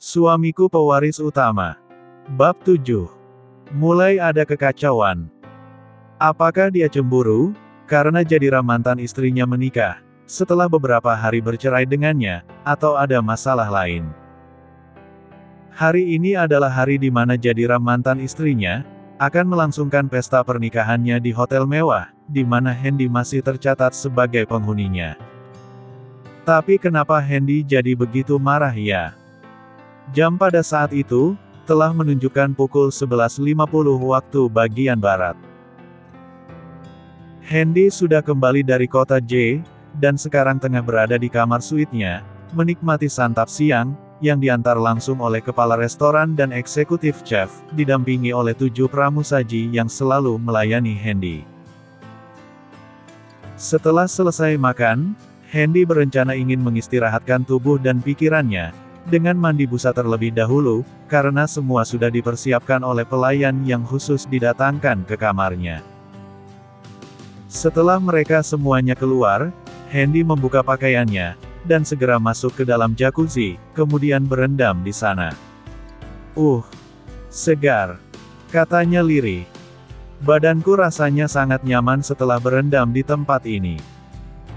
Suamiku pewaris utama. Bab 7. Mulai ada kekacauan. Apakah dia cemburu? Karena Jadira mantan istrinya menikah, setelah beberapa hari bercerai dengannya, atau ada masalah lain? Hari ini adalah hari di mana Jadira mantan istrinya, akan melangsungkan pesta pernikahannya di hotel mewah, di mana Hendy masih tercatat sebagai penghuninya. Tapi kenapa Hendy jadi begitu marah ya? Jam pada saat itu, telah menunjukkan pukul 11.50 waktu bagian barat. Hendy sudah kembali dari kota J, dan sekarang tengah berada di kamar suite-nya, menikmati santap siang, yang diantar langsung oleh kepala restoran dan eksekutif chef, didampingi oleh 7 pramusaji yang selalu melayani Hendy. Setelah selesai makan, Hendy berencana ingin mengistirahatkan tubuh dan pikirannya, dengan mandi busa terlebih dahulu, karena semua sudah dipersiapkan oleh pelayan yang khusus didatangkan ke kamarnya. Setelah mereka semuanya keluar, Hendy membuka pakaiannya, dan segera masuk ke dalam jacuzzi, kemudian berendam di sana. Segar, katanya lirih. Badanku rasanya sangat nyaman setelah berendam di tempat ini.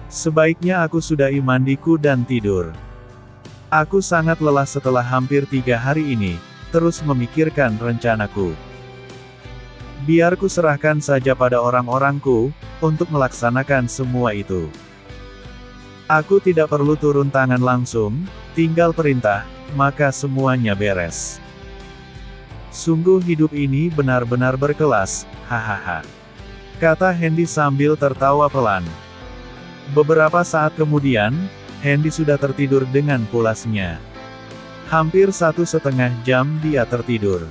Sebaiknya aku sudahi mandiku dan tidur. Aku sangat lelah setelah hampir 3 hari ini, terus memikirkan rencanaku. Biar ku serahkan saja pada orang-orangku, untuk melaksanakan semua itu. Aku tidak perlu turun tangan langsung, tinggal perintah, maka semuanya beres. Sungguh hidup ini benar-benar berkelas, hahaha. Kata Hendy sambil tertawa pelan. Beberapa saat kemudian, Hendy sudah tertidur dengan pulasnya. Hampir 1,5 jam dia tertidur.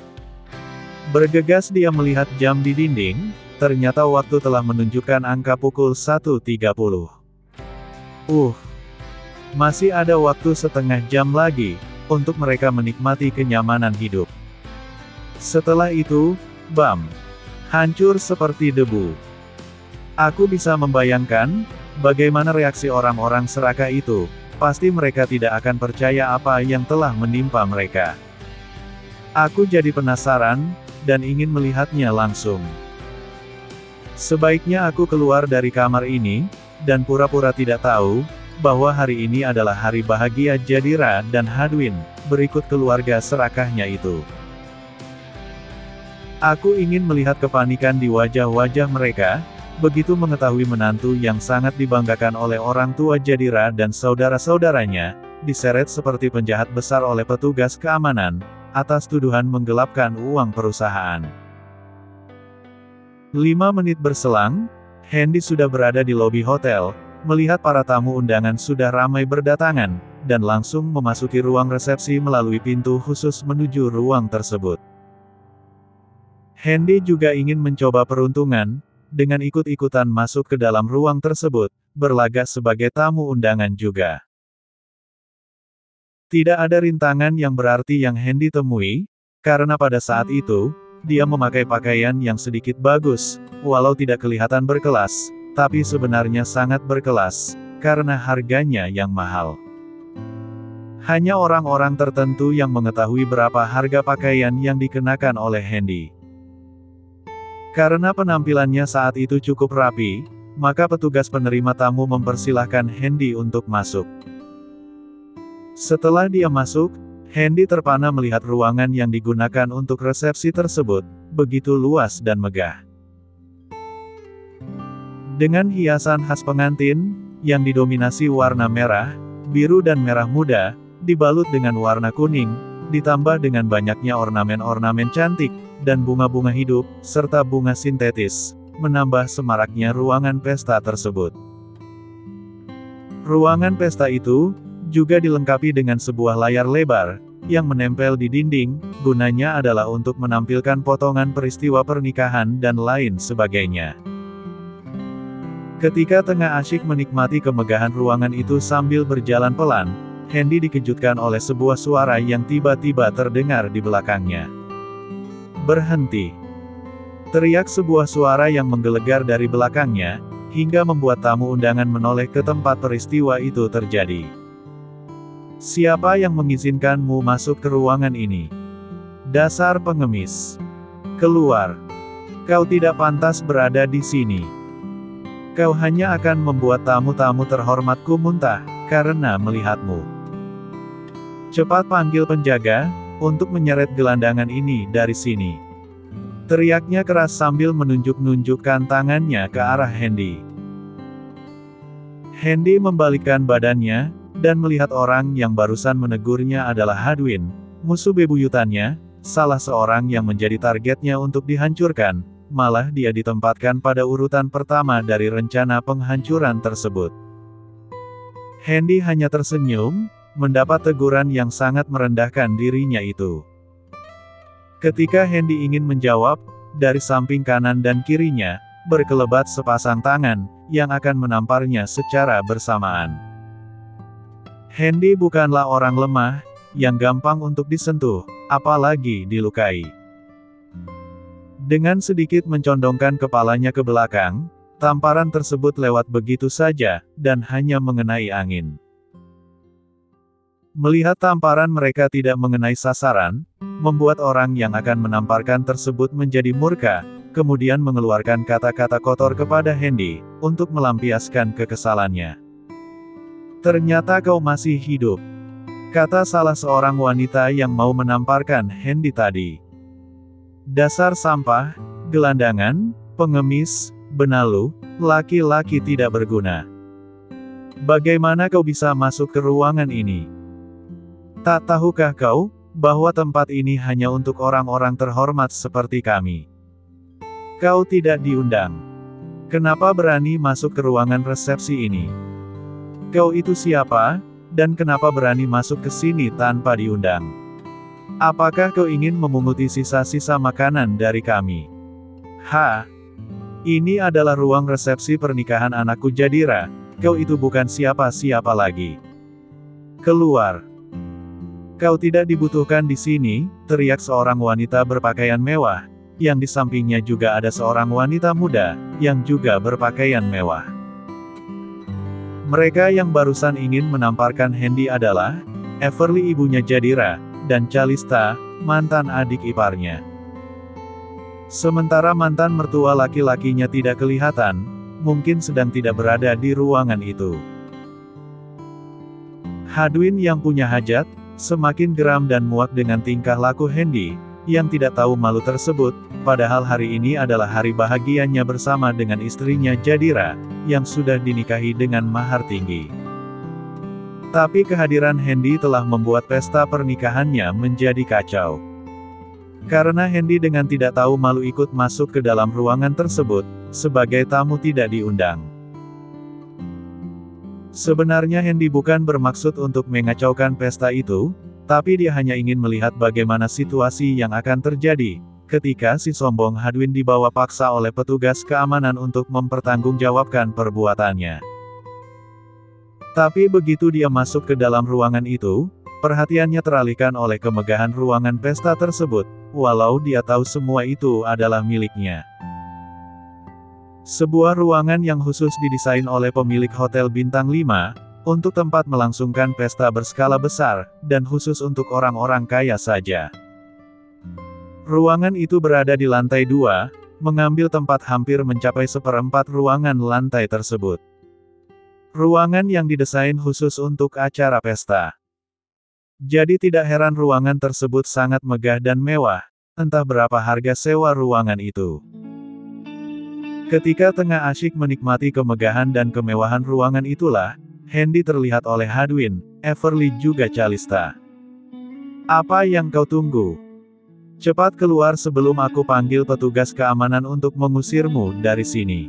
Bergegas dia melihat jam di dinding, ternyata waktu telah menunjukkan angka pukul 1.30. Masih ada waktu setengah jam lagi, untuk mereka menikmati kenyamanan hidup. Setelah itu, bam! Hancur seperti debu. Aku bisa membayangkan, bagaimana reaksi orang-orang serakah itu, pasti mereka tidak akan percaya apa yang telah menimpa mereka. Aku jadi penasaran, dan ingin melihatnya langsung. Sebaiknya aku keluar dari kamar ini, dan pura-pura tidak tahu, bahwa hari ini adalah hari bahagia Jadira dan Hadwin, berikut keluarga serakahnya itu. Aku ingin melihat kepanikan di wajah-wajah mereka, begitu mengetahui menantu yang sangat dibanggakan oleh orang tua Jadira dan saudara-saudaranya, diseret seperti penjahat besar oleh petugas keamanan, atas tuduhan menggelapkan uang perusahaan. 5 menit berselang, Hendy sudah berada di lobi hotel, melihat para tamu undangan sudah ramai berdatangan, dan langsung memasuki ruang resepsi melalui pintu khusus menuju ruang tersebut. Hendy juga ingin mencoba peruntungan, dengan ikut-ikutan masuk ke dalam ruang tersebut, berlagak sebagai tamu undangan juga. Tidak ada rintangan yang berarti yang Hendy temui, karena pada saat itu, dia memakai pakaian yang sedikit bagus, walau tidak kelihatan berkelas, tapi sebenarnya sangat berkelas, karena harganya yang mahal. Hanya orang-orang tertentu yang mengetahui berapa harga pakaian yang dikenakan oleh Hendy. Karena penampilannya saat itu cukup rapi, maka petugas penerima tamu mempersilahkan Hendy untuk masuk. Setelah dia masuk, Hendy terpana melihat ruangan yang digunakan untuk resepsi tersebut, begitu luas dan megah. Dengan hiasan khas pengantin, yang didominasi warna merah, biru dan merah muda, dibalut dengan warna kuning, ditambah dengan banyaknya ornamen-ornamen cantik, dan bunga-bunga hidup, serta bunga sintetis, menambah semaraknya ruangan pesta tersebut. Ruangan pesta itu, juga dilengkapi dengan sebuah layar lebar, yang menempel di dinding, gunanya adalah untuk menampilkan potongan peristiwa pernikahan dan lain sebagainya. Ketika tengah asyik menikmati kemegahan ruangan itu sambil berjalan pelan, Hendy dikejutkan oleh sebuah suara yang tiba-tiba terdengar di belakangnya. "Berhenti!" Teriak sebuah suara yang menggelegar dari belakangnya, hingga membuat tamu undangan menoleh ke tempat peristiwa itu terjadi. Siapa yang mengizinkanmu masuk ke ruangan ini? Dasar pengemis. Keluar. Kau tidak pantas berada di sini. Kau hanya akan membuat tamu-tamu terhormatku muntah, karena melihatmu. Cepat panggil penjaga, untuk menyeret gelandangan ini dari sini. Teriaknya keras sambil menunjuk-nunjukkan tangannya ke arah Handy. Handy membalikkan badannya, dan melihat orang yang barusan menegurnya adalah Hadwin, musuh bebuyutannya, salah seorang yang menjadi targetnya untuk dihancurkan, malah dia ditempatkan pada urutan pertama dari rencana penghancuran tersebut. Handy hanya tersenyum, mendapat teguran yang sangat merendahkan dirinya itu. Ketika Handy ingin menjawab, dari samping kanan dan kirinya, berkelebat sepasang tangan, yang akan menamparnya secara bersamaan. Handy bukanlah orang lemah, yang gampang untuk disentuh, apalagi dilukai. Dengan sedikit mencondongkan kepalanya ke belakang, tamparan tersebut lewat begitu saja, dan hanya mengenai angin. Melihat tamparan mereka tidak mengenai sasaran, membuat orang yang akan menamparkan tersebut menjadi murka, kemudian mengeluarkan kata-kata kotor kepada Handy, untuk melampiaskan kekesalannya. Ternyata kau masih hidup, kata salah seorang wanita yang mau menamparkan Handy tadi. Dasar sampah, gelandangan, pengemis, benalu, laki-laki tidak berguna. Bagaimana kau bisa masuk ke ruangan ini? Tak tahukah kau, bahwa tempat ini hanya untuk orang-orang terhormat seperti kami? Kau tidak diundang. Kenapa berani masuk ke ruangan resepsi ini? Kau itu siapa, dan kenapa berani masuk ke sini tanpa diundang? Apakah kau ingin memunguti sisa-sisa makanan dari kami? Ini adalah ruang resepsi pernikahan anakku Jadira, kau itu bukan siapa-siapa lagi. Keluar. Kau tidak dibutuhkan di sini, teriak seorang wanita berpakaian mewah, yang di sampingnya juga ada seorang wanita muda, yang juga berpakaian mewah. Mereka yang barusan ingin menamparkan Handy adalah Everly ibunya Jadira, dan Calista, mantan adik iparnya. Sementara mantan mertua laki-lakinya tidak kelihatan, mungkin sedang tidak berada di ruangan itu. Hadwin yang punya hajat, semakin geram dan muak dengan tingkah laku Handy, yang tidak tahu malu tersebut, padahal hari ini adalah hari bahagianya bersama dengan istrinya Jadira, yang sudah dinikahi dengan mahar tinggi. Tapi kehadiran Handy telah membuat pesta pernikahannya menjadi kacau. Karena Handy dengan tidak tahu malu ikut masuk ke dalam ruangan tersebut, sebagai tamu tidak diundang. Sebenarnya Handy bukan bermaksud untuk mengacaukan pesta itu, tapi dia hanya ingin melihat bagaimana situasi yang akan terjadi, ketika si sombong Hadwin dibawa paksa oleh petugas keamanan untuk mempertanggungjawabkan perbuatannya. Tapi begitu dia masuk ke dalam ruangan itu, perhatiannya teralihkan oleh kemegahan ruangan pesta tersebut, walau dia tahu semua itu adalah miliknya. Sebuah ruangan yang khusus didesain oleh pemilik Hotel Bintang 5, untuk tempat melangsungkan pesta berskala besar, dan khusus untuk orang-orang kaya saja. Ruangan itu berada di lantai 2, mengambil tempat hampir mencapai seperempat ruangan lantai tersebut. Ruangan yang didesain khusus untuk acara pesta. Jadi tidak heran ruangan tersebut sangat megah dan mewah, entah berapa harga sewa ruangan itu. Ketika tengah asyik menikmati kemegahan dan kemewahan ruangan itulah, Handy terlihat oleh Hadwin, Everly juga Calista. Apa yang kau tunggu? Cepat keluar sebelum aku panggil petugas keamanan untuk mengusirmu dari sini.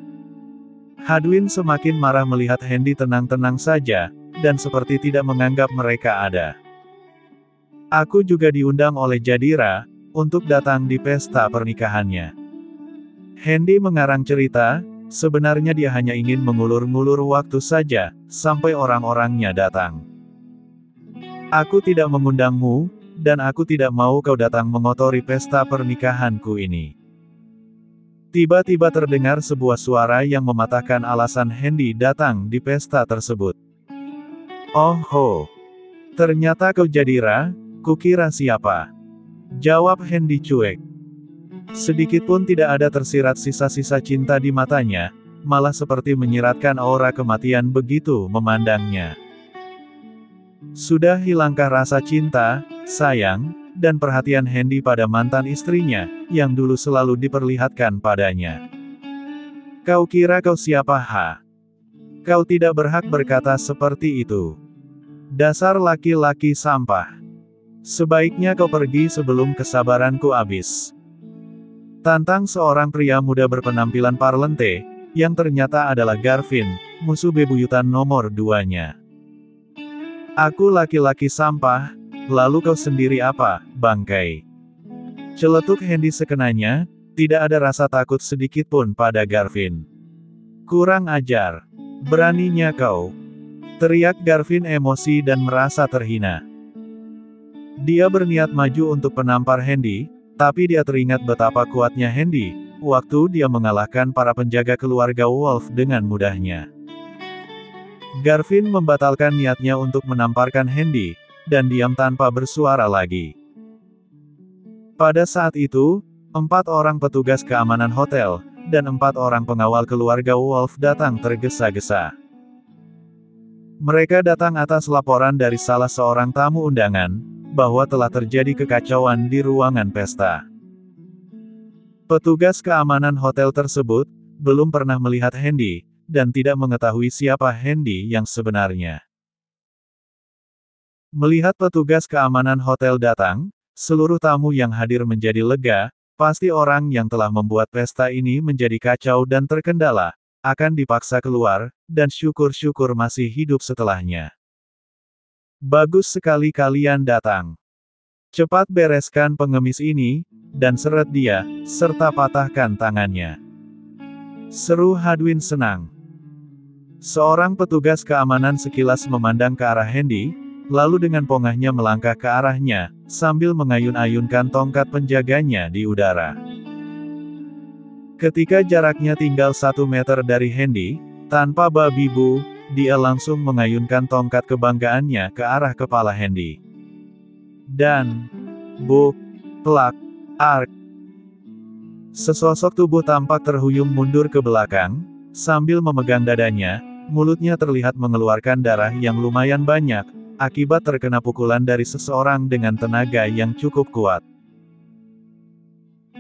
Hadwin semakin marah melihat Handy tenang-tenang saja, dan seperti tidak menganggap mereka ada. Aku juga diundang oleh Jadira, untuk datang di pesta pernikahannya. Handy mengarang cerita, sebenarnya dia hanya ingin mengulur-ngulur waktu saja, sampai orang-orangnya datang. Aku tidak mengundangmu, dan aku tidak mau kau datang mengotori pesta pernikahanku ini. Tiba-tiba terdengar sebuah suara yang mematahkan alasan Handy datang di pesta tersebut. Oh ho! Ternyata kau Jadira, kukira siapa? Jawab Hendy cuek. Sedikitpun tidak ada tersirat sisa-sisa cinta di matanya, malah seperti menyiratkan aura kematian begitu memandangnya. Sudah hilangkah rasa cinta, sayang, dan perhatian Hendy pada mantan istrinya, yang dulu selalu diperlihatkan padanya? Kau kira kau siapa ha? Kau tidak berhak berkata seperti itu. Dasar laki-laki sampah. Sebaiknya kau pergi sebelum kesabaranku habis. Tantang seorang pria muda berpenampilan parlente, yang ternyata adalah Garvin, musuh bebuyutan nomor 2-nya. Aku laki-laki sampah, lalu kau sendiri apa, bangkai? Celetuk Hendy sekenanya, tidak ada rasa takut sedikitpun pada Garvin. Kurang ajar. Beraninya kau. Teriak Garvin emosi dan merasa terhina. Dia berniat maju untuk menampar Hendy, tapi dia teringat betapa kuatnya Hendy, waktu dia mengalahkan para penjaga keluarga Wolf dengan mudahnya. Garvin membatalkan niatnya untuk menamparkan Hendy, dan diam tanpa bersuara lagi. Pada saat itu, 4 orang petugas keamanan hotel, dan 4 orang pengawal keluarga Wolf datang tergesa-gesa. Mereka datang atas laporan dari salah seorang tamu undangan, bahwa telah terjadi kekacauan di ruangan pesta. Petugas keamanan hotel tersebut, belum pernah melihat Hendy, dan tidak mengetahui siapa Hendy yang sebenarnya. Melihat petugas keamanan hotel datang, seluruh tamu yang hadir menjadi lega, pasti orang yang telah membuat pesta ini menjadi kacau dan terkendala, akan dipaksa keluar, dan syukur-syukur masih hidup setelahnya. Bagus sekali kalian datang. Cepat bereskan pengemis ini, dan seret dia, serta patahkan tangannya. Seru Hadwin senang. Seorang petugas keamanan sekilas memandang ke arah Hendy, lalu dengan pongahnya melangkah ke arahnya, sambil mengayun-ayunkan tongkat penjaganya di udara. Ketika jaraknya tinggal 1 meter dari Hendy, tanpa babi bu, dia langsung mengayunkan tongkat kebanggaannya ke arah kepala Hendy. Dan, buk, plak, ark. Sesosok tubuh tampak terhuyung mundur ke belakang, sambil memegang dadanya, mulutnya terlihat mengeluarkan darah yang lumayan banyak, akibat terkena pukulan dari seseorang dengan tenaga yang cukup kuat.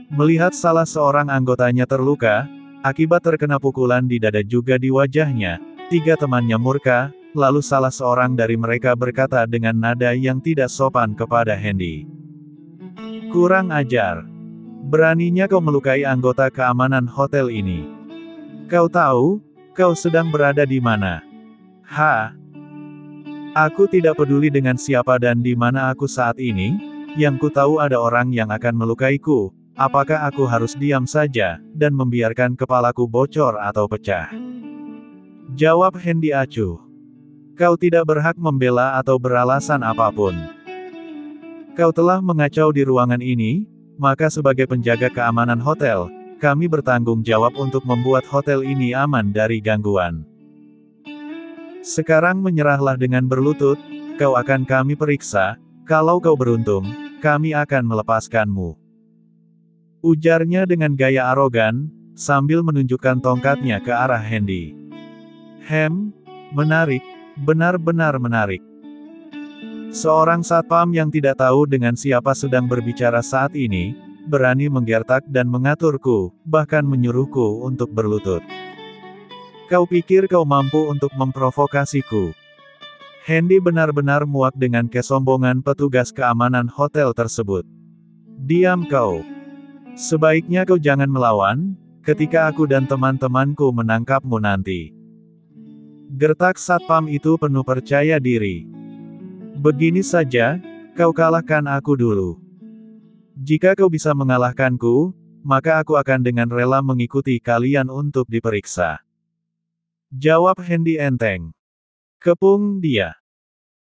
Melihat salah seorang anggotanya terluka, akibat terkena pukulan di dada juga di wajahnya, 3 temannya murka, lalu salah seorang dari mereka berkata dengan nada yang tidak sopan kepada Hendy. Kurang ajar. Beraninya kau melukai anggota keamanan hotel ini. Kau tahu, kau sedang berada di mana? Ha? Aku tidak peduli dengan siapa dan di mana aku saat ini, yang ku tahu ada orang yang akan melukaiku, apakah aku harus diam saja, dan membiarkan kepalaku bocor atau pecah? Jawab Hendy acuh. Kau tidak berhak membela atau beralasan apapun. Kau telah mengacau di ruangan ini, maka sebagai penjaga keamanan hotel, kami bertanggung jawab untuk membuat hotel ini aman dari gangguan. Sekarang menyerahlah dengan berlutut, kau akan kami periksa, kalau kau beruntung, kami akan melepaskanmu. Ujarnya dengan gaya arogan, sambil menunjukkan tongkatnya ke arah Hendy. Menarik, benar-benar menarik. Seorang satpam yang tidak tahu dengan siapa sedang berbicara saat ini, berani menggertak dan mengaturku, bahkan menyuruhku untuk berlutut. Kau pikir kau mampu untuk memprovokasiku? Hendy benar-benar muak dengan kesombongan petugas keamanan hotel tersebut. Diam kau. Sebaiknya kau jangan melawan, ketika aku dan teman-temanku menangkapmu nanti. Gertak satpam itu penuh percaya diri. Begini saja, kau kalahkan aku dulu. Jika kau bisa mengalahkanku, maka aku akan dengan rela mengikuti kalian untuk diperiksa. Jawab Hendy enteng. Kepung dia.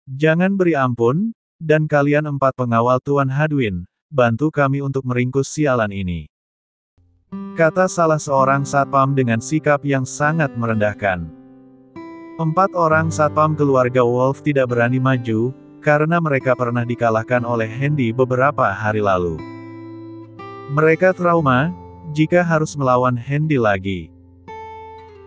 Jangan beri ampun, dan kalian 4 pengawal Tuan Hadwin, bantu kami untuk meringkus sialan ini. Kata salah seorang satpam dengan sikap yang sangat merendahkan. 4 orang satpam keluarga Wolf tidak berani maju, karena mereka pernah dikalahkan oleh Hendy beberapa hari lalu. Mereka trauma, jika harus melawan Hendy lagi.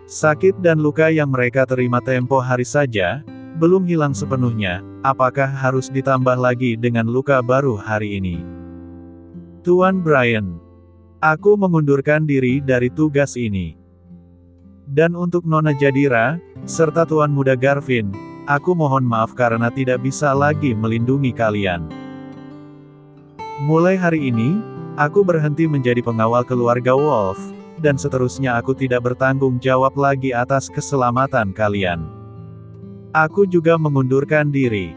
Sakit dan luka yang mereka terima tempo hari saja, belum hilang sepenuhnya, apakah harus ditambah lagi dengan luka baru hari ini? Tuan Brian, aku mengundurkan diri dari tugas ini. Dan untuk Nona Jadira, serta Tuan Muda Garvin, aku mohon maaf karena tidak bisa lagi melindungi kalian. Mulai hari ini, aku berhenti menjadi pengawal keluarga Wolf, dan seterusnya aku tidak bertanggung jawab lagi atas keselamatan kalian. Aku juga mengundurkan diri.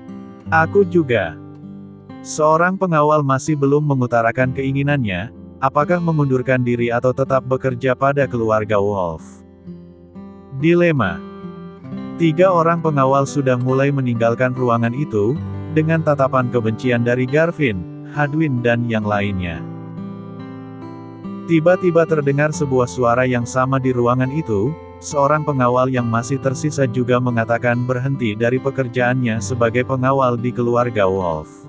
Aku juga. Seorang pengawal masih belum mengutarakan keinginannya, apakah mengundurkan diri atau tetap bekerja pada keluarga Wolf. Dilema. 3 orang pengawal sudah mulai meninggalkan ruangan itu, dengan tatapan kebencian dari Garvin, Hadwin dan yang lainnya. Tiba-tiba terdengar sebuah suara yang sama di ruangan itu, seorang pengawal yang masih tersisa juga mengatakan berhenti dari pekerjaannya sebagai pengawal di keluarga Wolf.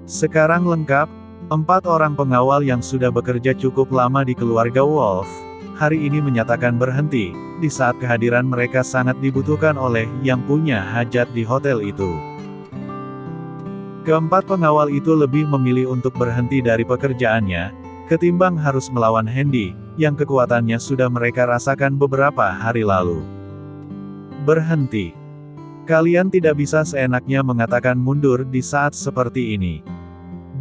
Sekarang lengkap, 4 orang pengawal yang sudah bekerja cukup lama di keluarga Wolf, hari ini menyatakan berhenti, di saat kehadiran mereka sangat dibutuhkan oleh yang punya hajat di hotel itu. Keempat pengawal itu lebih memilih untuk berhenti dari pekerjaannya, ketimbang harus melawan Hendy, yang kekuatannya sudah mereka rasakan beberapa hari lalu. Berhenti. Kalian tidak bisa seenaknya mengatakan mundur di saat seperti ini.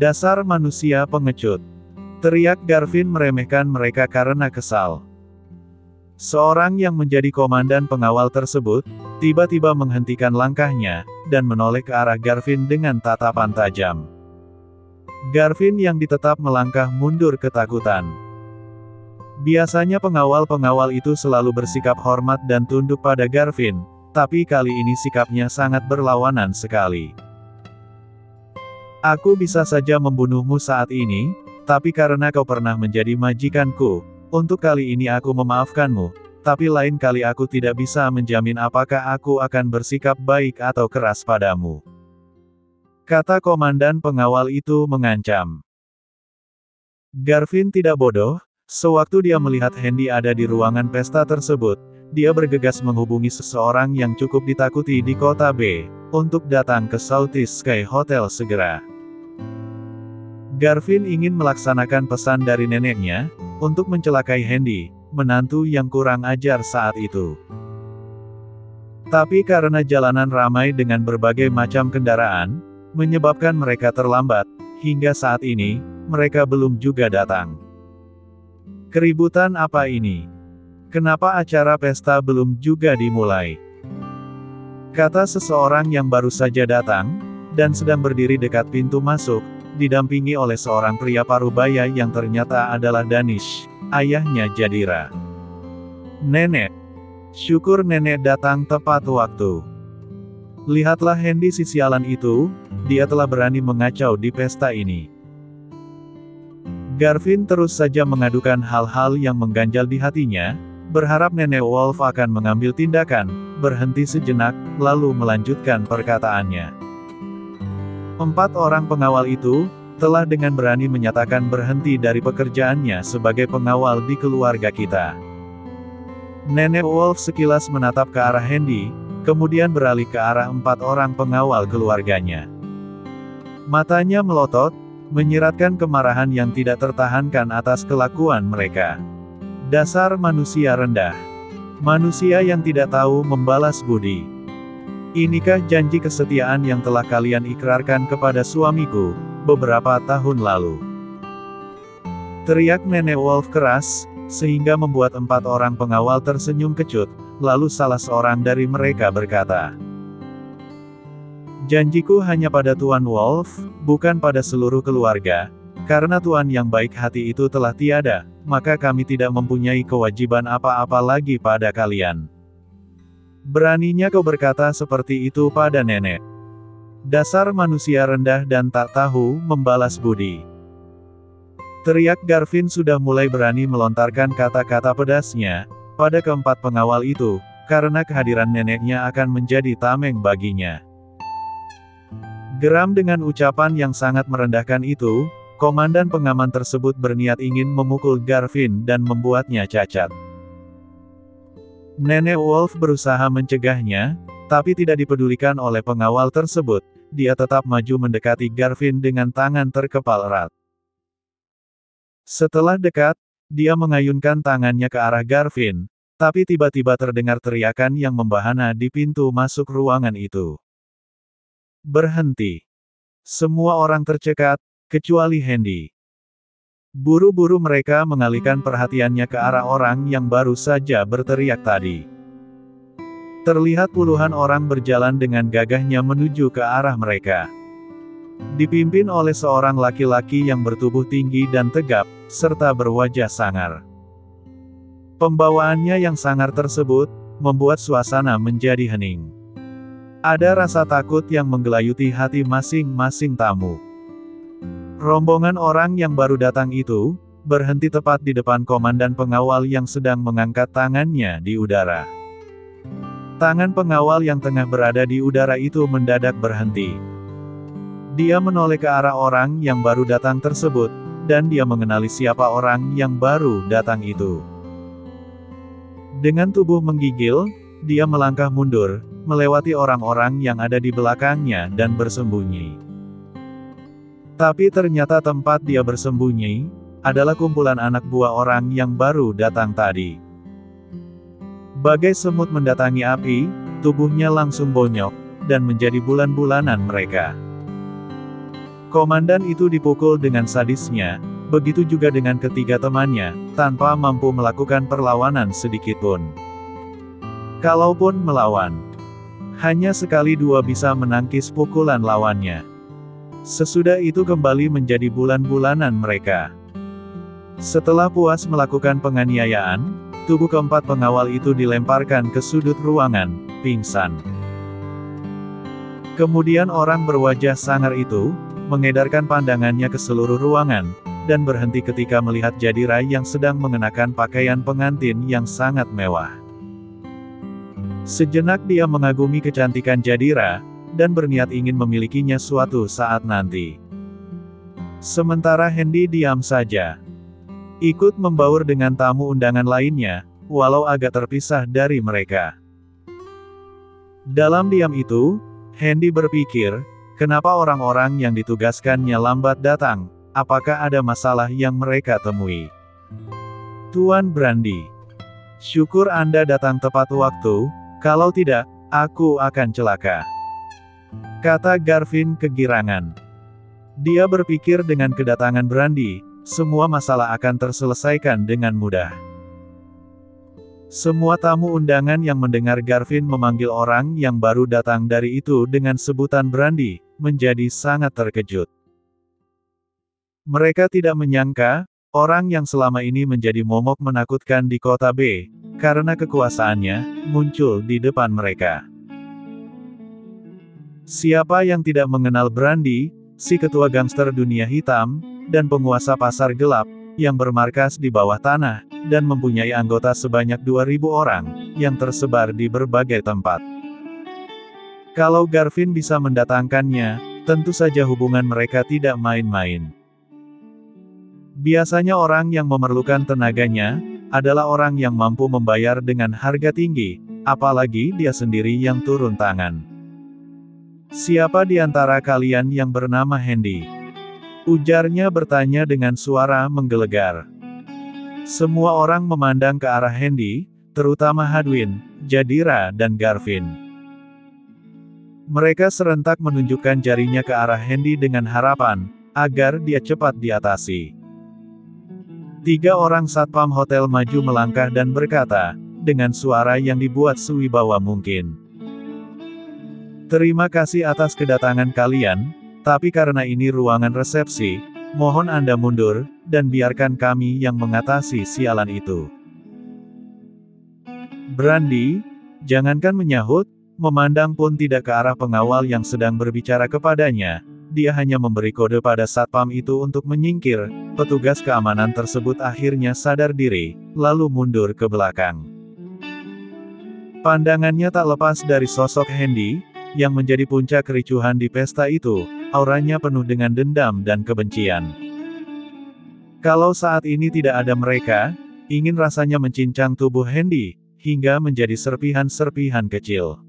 Dasar manusia pengecut. Teriak Garvin meremehkan mereka karena kesal. Seorang yang menjadi komandan pengawal tersebut, tiba-tiba menghentikan langkahnya, dan menoleh ke arah Garvin dengan tatapan tajam. Garvin yang ditetap melangkah mundur ketakutan. Biasanya pengawal-pengawal itu selalu bersikap hormat dan tunduk pada Garvin, tapi kali ini sikapnya sangat berlawanan sekali. Aku bisa saja membunuhmu saat ini, tapi karena kau pernah menjadi majikanku, untuk kali ini aku memaafkanmu, tapi lain kali aku tidak bisa menjamin apakah aku akan bersikap baik atau keras padamu. Kata komandan pengawal itu mengancam. Garvin tidak bodoh, sewaktu dia melihat Hendy ada di ruangan pesta tersebut, dia bergegas menghubungi seseorang yang cukup ditakuti di kota B, untuk datang ke Southeast Sky Hotel segera. Garvin ingin melaksanakan pesan dari neneknya, untuk mencelakai Hendy, menantu yang kurang ajar saat itu. Tapi karena jalanan ramai dengan berbagai macam kendaraan, menyebabkan mereka terlambat, hingga saat ini, mereka belum juga datang. Keributan apa ini? Kenapa acara pesta belum juga dimulai? Kata seseorang yang baru saja datang, dan sedang berdiri dekat pintu masuk, didampingi oleh seorang pria parubaya yang ternyata adalah Danish, ayahnya Jadira. Nenek. Syukur nenek datang tepat waktu. Lihatlah Hendy si sialan itu, dia telah berani mengacau di pesta ini. Garvin terus saja mengadukan hal-hal yang mengganjal di hatinya, berharap Nenek Wolf akan mengambil tindakan, berhenti sejenak, lalu melanjutkan perkataannya. 4 orang pengawal itu, telah dengan berani menyatakan berhenti dari pekerjaannya sebagai pengawal di keluarga kita. Nenek Wolf sekilas menatap ke arah Hendy, kemudian beralih ke arah 4 orang pengawal keluarganya. Matanya melotot, menyiratkan kemarahan yang tidak tertahankan atas kelakuan mereka. Dasar manusia rendah. Manusia yang tidak tahu membalas budi. Inikah janji kesetiaan yang telah kalian ikrarkan kepada suamiku, beberapa tahun lalu? Teriak Nenek Wolf keras, sehingga membuat 4 orang pengawal tersenyum kecut, lalu salah seorang dari mereka berkata, "Janjiku hanya pada Tuan Wolf, bukan pada seluruh keluarga, karena Tuan yang baik hati itu telah tiada, maka kami tidak mempunyai kewajiban apa-apa lagi pada kalian." Beraninya kau berkata seperti itu pada nenek. Dasar manusia rendah dan tak tahu membalas budi. Teriak Garvin sudah mulai berani melontarkan kata-kata pedasnya, pada keempat pengawal itu, karena kehadiran neneknya akan menjadi tameng baginya. Geram dengan ucapan yang sangat merendahkan itu, komandan pengaman tersebut berniat ingin memukul Garvin dan membuatnya cacat. Nenek Wolf berusaha mencegahnya, tapi tidak dipedulikan oleh pengawal tersebut. Dia tetap maju mendekati Garvin dengan tangan terkepal erat. Setelah dekat, dia mengayunkan tangannya ke arah Garvin, tapi tiba-tiba terdengar teriakan yang membahana di pintu masuk ruangan itu. Berhenti. Semua orang tercekat, kecuali Handy. Buru-buru mereka mengalihkan perhatiannya ke arah orang yang baru saja berteriak tadi. Terlihat puluhan orang berjalan dengan gagahnya menuju ke arah mereka. Dipimpin oleh seorang laki-laki yang bertubuh tinggi dan tegap, serta berwajah sangar. Pembawaannya yang sangar tersebut, membuat suasana menjadi hening. Ada rasa takut yang menggelayuti hati masing-masing tamu. Rombongan orang yang baru datang itu, berhenti tepat di depan komandan pengawal yang sedang mengangkat tangannya di udara. Tangan pengawal yang tengah berada di udara itu mendadak berhenti. Dia menoleh ke arah orang yang baru datang tersebut, dan dia mengenali siapa orang yang baru datang itu. Dengan tubuh menggigil, dia melangkah mundur, melewati orang-orang yang ada di belakangnya dan bersembunyi. Tapi ternyata tempat dia bersembunyi, adalah kumpulan anak buah orang yang baru datang tadi. Bagai semut mendatangi api, tubuhnya langsung bonyok, dan menjadi bulan-bulanan mereka. Komandan itu dipukul dengan sadisnya, begitu juga dengan ketiga temannya, tanpa mampu melakukan perlawanan sedikitpun. Kalaupun melawan, hanya sekali dua bisa menangkis pukulan lawannya. Sesudah itu kembali menjadi bulan-bulanan mereka. Setelah puas melakukan penganiayaan, tubuh keempat pengawal itu dilemparkan ke sudut ruangan, pingsan. Kemudian orang berwajah sangar itu, mengedarkan pandangannya ke seluruh ruangan, dan berhenti ketika melihat Jadira yang sedang mengenakan pakaian pengantin yang sangat mewah. Sejenak dia mengagumi kecantikan Jadira, dan berniat ingin memilikinya suatu saat nanti. Sementara Handy diam saja. Ikut membaur dengan tamu undangan lainnya, walau agak terpisah dari mereka. Dalam diam itu, Handy berpikir, kenapa orang-orang yang ditugaskannya lambat datang? Apakah ada masalah yang mereka temui? Tuan Brandy, syukur Anda datang tepat waktu, kalau tidak, aku akan celaka, kata Garvin kegirangan. Dia berpikir dengan kedatangan Brandy, semua masalah akan terselesaikan dengan mudah. Semua tamu undangan yang mendengar Garvin memanggil orang yang baru datang dari itu dengan sebutan Brandy, menjadi sangat terkejut. Mereka tidak menyangka, orang yang selama ini menjadi momok menakutkan di kota B, karena kekuasaannya, muncul di depan mereka. Siapa yang tidak mengenal Brandy, si ketua gangster dunia hitam, dan penguasa pasar gelap, yang bermarkas di bawah tanah, dan mempunyai anggota sebanyak 2.000 orang, yang tersebar di berbagai tempat. Kalau Garvin bisa mendatangkannya, tentu saja hubungan mereka tidak main-main. Biasanya orang yang memerlukan tenaganya, adalah orang yang mampu membayar dengan harga tinggi, apalagi dia sendiri yang turun tangan. Siapa di antara kalian yang bernama Handy? Ujarnya bertanya dengan suara menggelegar. Semua orang memandang ke arah Handy, terutama Hadwin, Jadira dan Garvin. Mereka serentak menunjukkan jarinya ke arah Handy dengan harapan, agar dia cepat diatasi. 3 orang satpam hotel maju melangkah dan berkata, dengan suara yang dibuat sewibawa mungkin. Terima kasih atas kedatangan kalian, tapi karena ini ruangan resepsi, mohon Anda mundur, dan biarkan kami yang mengatasi sialan itu. Brandy, jangankan menyahut, memandang pun tidak ke arah pengawal yang sedang berbicara kepadanya, dia hanya memberi kode pada satpam itu untuk menyingkir. Petugas keamanan tersebut akhirnya sadar diri, lalu mundur ke belakang. Pandangannya tak lepas dari sosok Handy, yang menjadi puncak kericuhan di pesta itu, auranya penuh dengan dendam dan kebencian. Kalau saat ini tidak ada mereka, ingin rasanya mencincang tubuh Hendy, hingga menjadi serpihan-serpihan kecil.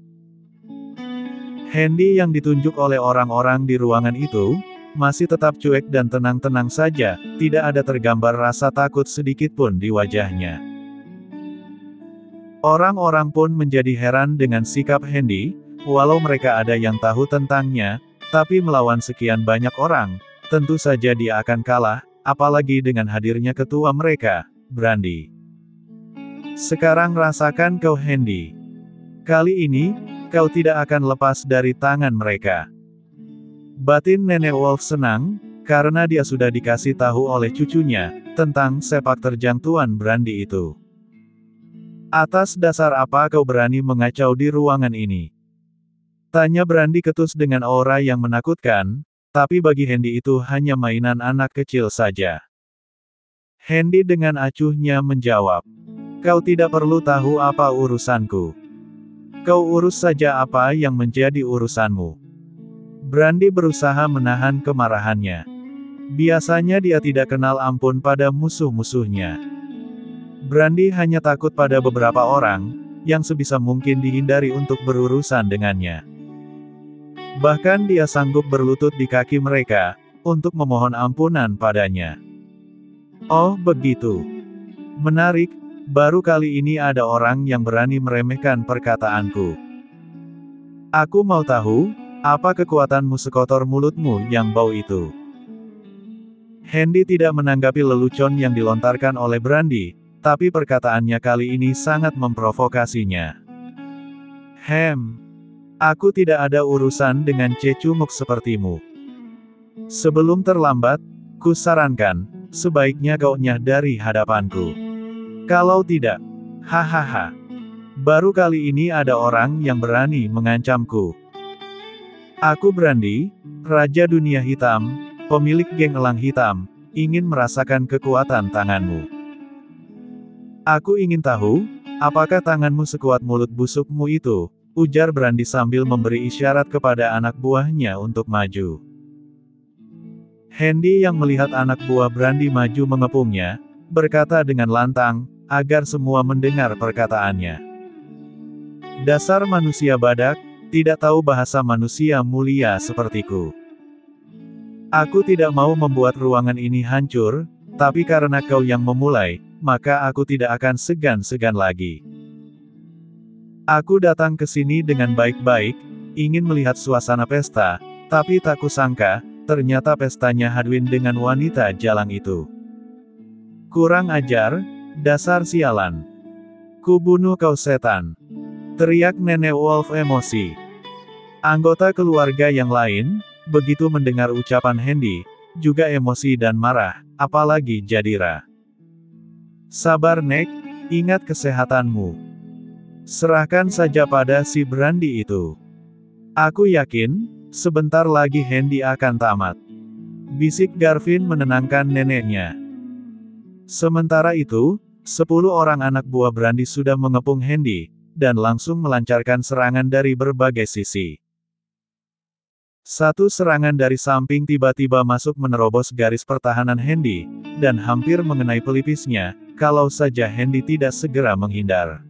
Hendy yang ditunjuk oleh orang-orang di ruangan itu, masih tetap cuek dan tenang-tenang saja, tidak ada tergambar rasa takut sedikit pun di wajahnya. Orang-orang pun menjadi heran dengan sikap Hendy, walau mereka ada yang tahu tentangnya, tapi melawan sekian banyak orang, tentu saja dia akan kalah, apalagi dengan hadirnya ketua mereka, Brandy. Sekarang rasakan kau Hendy. Kali ini, kau tidak akan lepas dari tangan mereka. Batin Nenek Wolf senang, karena dia sudah dikasih tahu oleh cucunya, tentang sepak terjang Tuan Brandy itu. Atas dasar apa kau berani mengacau di ruangan ini? Tanya Brandy ketus dengan aura yang menakutkan, tapi bagi Hendy itu hanya mainan anak kecil saja. Hendy dengan acuhnya menjawab, kau tidak perlu tahu apa urusanku. Kau urus saja apa yang menjadi urusanmu. Brandy berusaha menahan kemarahannya. Biasanya dia tidak kenal ampun pada musuh-musuhnya. Brandy hanya takut pada beberapa orang, yang sebisa mungkin dihindari untuk berurusan dengannya. Bahkan dia sanggup berlutut di kaki mereka, untuk memohon ampunan padanya. Oh begitu. Menarik, baru kali ini ada orang yang berani meremehkan perkataanku. Aku mau tahu, apa kekuatanmu sekotor mulutmu yang bau itu? Hendy tidak menanggapi lelucon yang dilontarkan oleh Brandy, tapi perkataannya kali ini sangat memprovokasinya. Aku tidak ada urusan dengan cecunguk sepertimu. Sebelum terlambat, ku sarankan, sebaiknya kau nyah dari hadapanku. Kalau tidak, hahaha. Baru kali ini ada orang yang berani mengancamku. Aku Brandy, Raja Dunia Hitam, pemilik geng Elang Hitam, ingin merasakan kekuatan tanganmu. Aku ingin tahu, apakah tanganmu sekuat mulut busukmu itu, ujar Brandy sambil memberi isyarat kepada anak buahnya untuk maju. Hendy yang melihat anak buah Brandy maju mengepungnya, berkata dengan lantang, agar semua mendengar perkataannya. Dasar manusia badak, tidak tahu bahasa manusia mulia sepertiku. Aku tidak mau membuat ruangan ini hancur, tapi karena kau yang memulai, maka aku tidak akan segan-segan lagi. Aku datang ke sini dengan baik-baik, ingin melihat suasana pesta, tapi tak kusangka, ternyata pestanya Hadwin dengan wanita jalang itu. Kurang ajar, dasar sialan. Ku bunuh kau setan. Teriak Nenek Wolf emosi. Anggota keluarga yang lain, begitu mendengar ucapan Hendy, juga emosi dan marah, apalagi Jadira. Sabar Nek, ingat kesehatanmu. Serahkan saja pada si Brandy itu. Aku yakin, sebentar lagi Hendy akan tamat. Bisik Garvin menenangkan neneknya. Sementara itu, 10 orang anak buah Brandy sudah mengepung Hendy, dan langsung melancarkan serangan dari berbagai sisi. Satu serangan dari samping tiba-tiba masuk menerobos garis pertahanan Hendy, dan hampir mengenai pelipisnya, kalau saja Hendy tidak segera menghindar.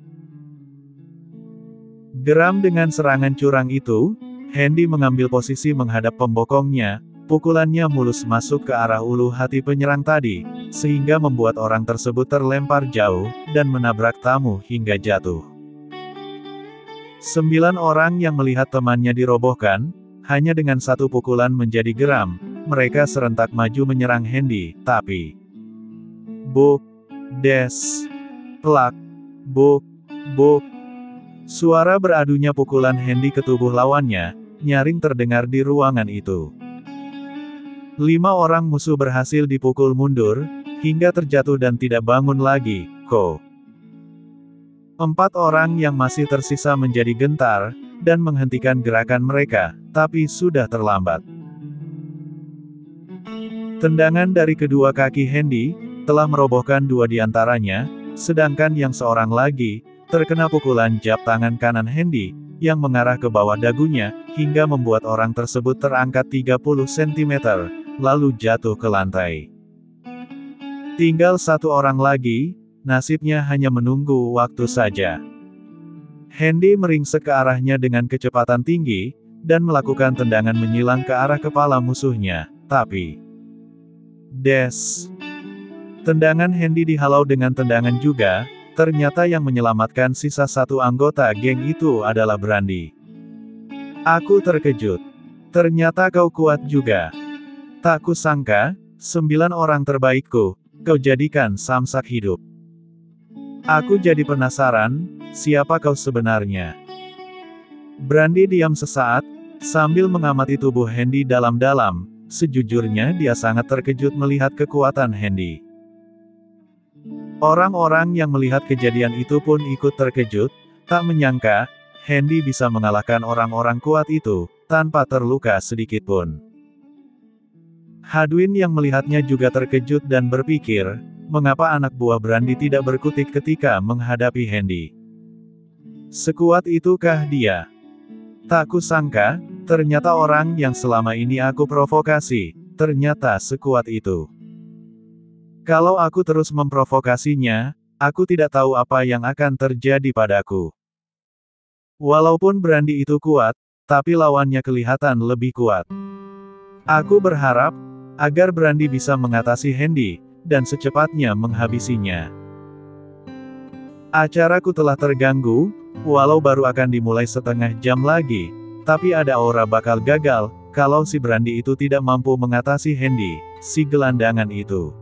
Geram dengan serangan curang itu, Hendy mengambil posisi menghadap pembokongnya, pukulannya mulus masuk ke arah ulu hati penyerang tadi, sehingga membuat orang tersebut terlempar jauh, dan menabrak tamu hingga jatuh. 9 orang yang melihat temannya dirobohkan, hanya dengan satu pukulan menjadi geram, mereka serentak maju menyerang Hendy, tapi... Buk, des, plak, buk, buk. Suara beradunya pukulan Hendy ke tubuh lawannya, nyaring terdengar di ruangan itu. 5 orang musuh berhasil dipukul mundur, hingga terjatuh dan tidak bangun lagi, 4 orang yang masih tersisa menjadi gentar, dan menghentikan gerakan mereka, tapi sudah terlambat. Tendangan dari kedua kaki Hendy, telah merobohkan 2 di antaranya, sedangkan yang seorang lagi, terkena pukulan jab tangan kanan Hendy, yang mengarah ke bawah dagunya, hingga membuat orang tersebut terangkat 30 cm, lalu jatuh ke lantai. Tinggal satu orang lagi, nasibnya hanya menunggu waktu saja. Handy meringsek ke arahnya dengan kecepatan tinggi, dan melakukan tendangan menyilang ke arah kepala musuhnya, tapi... Des! Tendangan Handy dihalau dengan tendangan juga, ternyata yang menyelamatkan sisa satu anggota geng itu adalah Brandy. Aku terkejut. Ternyata kau kuat juga. Tak kusangka, 9 orang terbaikku, kau jadikan samsak hidup. Aku jadi penasaran, siapa kau sebenarnya? Brandy diam sesaat, sambil mengamati tubuh Handy dalam-dalam. Sejujurnya dia sangat terkejut melihat kekuatan Handy. Orang-orang yang melihat kejadian itu pun ikut terkejut, tak menyangka, Handy bisa mengalahkan orang-orang kuat itu, tanpa terluka sedikitpun. Hadwin yang melihatnya juga terkejut dan berpikir, mengapa anak buah Brandy tidak berkutik ketika menghadapi Handy? Sekuat itukah dia? Tak kusangka, ternyata orang yang selama ini aku provokasi, ternyata sekuat itu. Kalau aku terus memprovokasinya, aku tidak tahu apa yang akan terjadi padaku. Walaupun Brandy itu kuat, tapi lawannya kelihatan lebih kuat. Aku berharap, agar Brandy bisa mengatasi Handy, dan secepatnya menghabisinya. Acaraku telah terganggu, walau baru akan dimulai setengah jam lagi, tapi ada aura bakal gagal, kalau si Brandy itu tidak mampu mengatasi Handy, si gelandangan itu.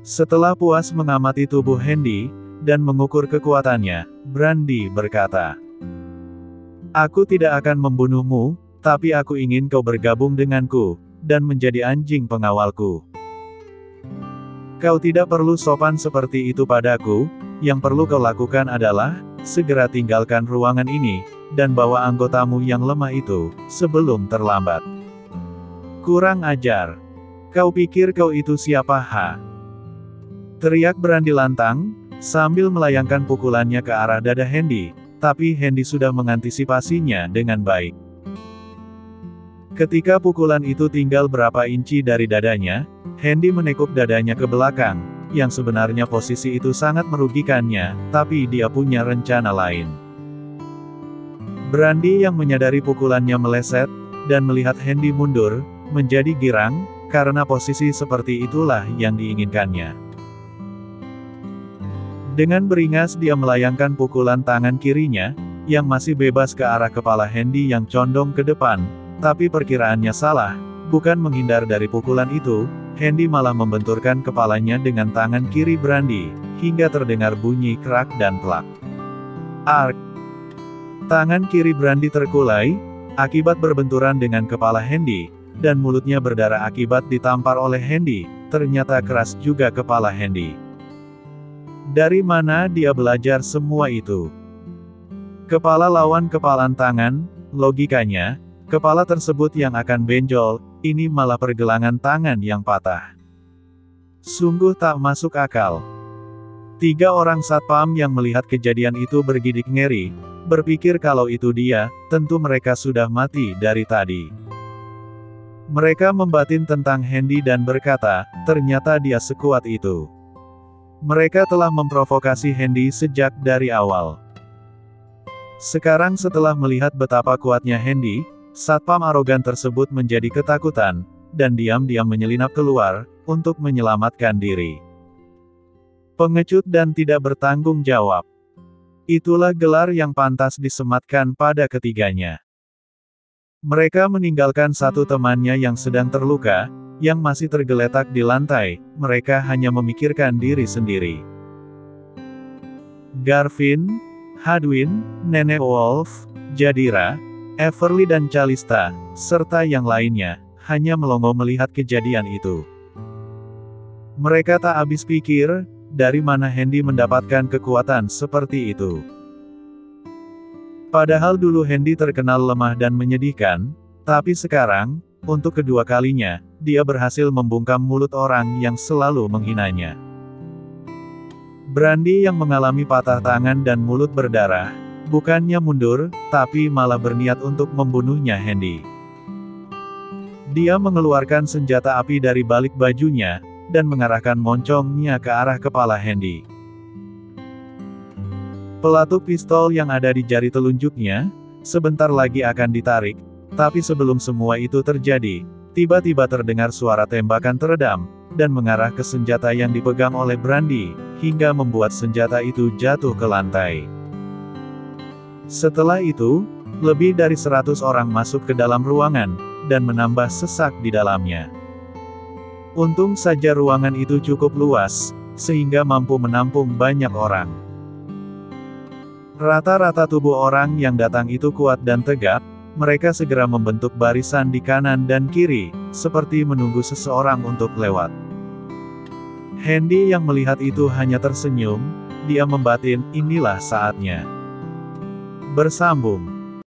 Setelah puas mengamati tubuh Handy, dan mengukur kekuatannya, Brandy berkata, "Aku tidak akan membunuhmu, tapi aku ingin kau bergabung denganku, dan menjadi anjing pengawalku. Kau tidak perlu sopan seperti itu padaku, yang perlu kau lakukan adalah, segera tinggalkan ruangan ini, dan bawa anggotamu yang lemah itu, sebelum terlambat." Kurang ajar. Kau pikir kau itu siapa ha? Teriak Brandy lantang, sambil melayangkan pukulannya ke arah dada Handy, tapi Handy sudah mengantisipasinya dengan baik. Ketika pukulan itu tinggal berapa inci dari dadanya, Handy menekuk dadanya ke belakang, yang sebenarnya posisi itu sangat merugikannya, tapi dia punya rencana lain. Brandy yang menyadari pukulannya meleset, dan melihat Handy mundur, menjadi girang, karena posisi seperti itulah yang diinginkannya. Dengan beringas dia melayangkan pukulan tangan kirinya, yang masih bebas ke arah kepala Handy yang condong ke depan, tapi perkiraannya salah, bukan menghindar dari pukulan itu, Handy malah membenturkan kepalanya dengan tangan kiri Brandy, hingga terdengar bunyi krak dan plak. Ark! Tangan kiri Brandy terkulai, akibat berbenturan dengan kepala Handy, dan mulutnya berdarah akibat ditampar oleh Handy, ternyata keras juga kepala Handy. Dari mana dia belajar semua itu? Kepala lawan kepalan tangan, logikanya, kepala tersebut yang akan benjol, ini malah pergelangan tangan yang patah. Sungguh tak masuk akal. 3 orang satpam yang melihat kejadian itu bergidik ngeri, berpikir kalau itu dia, tentu mereka sudah mati dari tadi. Mereka membatin tentang Handy dan berkata, ternyata dia sekuat itu. Mereka telah memprovokasi Handy sejak dari awal. Sekarang setelah melihat betapa kuatnya Handy, satpam arogan tersebut menjadi ketakutan, dan diam-diam menyelinap keluar, untuk menyelamatkan diri. Pengecut dan tidak bertanggung jawab. Itulah gelar yang pantas disematkan pada ketiganya. Mereka meninggalkan satu temannya yang sedang terluka, yang masih tergeletak di lantai, mereka hanya memikirkan diri sendiri. Garvin, Hadwin, Nenek Wolf, Jadira, Everly dan Calista, serta yang lainnya, hanya melongo melihat kejadian itu. Mereka tak habis pikir, dari mana Handy mendapatkan kekuatan seperti itu. Padahal dulu Handy terkenal lemah dan menyedihkan, tapi sekarang, untuk kedua kalinya, dia berhasil membungkam mulut orang yang selalu menghinanya. Brandy yang mengalami patah tangan dan mulut berdarah, Bukannya mundur, tapi malah berniat untuk membunuhnya Handy. Dia mengeluarkan senjata api dari balik bajunya, dan mengarahkan moncongnya ke arah kepala Handy. Pelatuk pistol yang ada di jari telunjuknya, sebentar lagi akan ditarik, tapi sebelum semua itu terjadi, tiba-tiba terdengar suara tembakan teredam, dan mengarah ke senjata yang dipegang oleh Brandy, hingga membuat senjata itu jatuh ke lantai. Setelah itu, lebih dari 100 orang masuk ke dalam ruangan, dan menambah sesak di dalamnya. Untung saja ruangan itu cukup luas, sehingga mampu menampung banyak orang. Rata-rata tubuh orang yang datang itu kuat dan tegap, mereka segera membentuk barisan di kanan dan kiri, seperti menunggu seseorang untuk lewat. Handy yang melihat itu hanya tersenyum, dia membatin, inilah saatnya. Bersambung.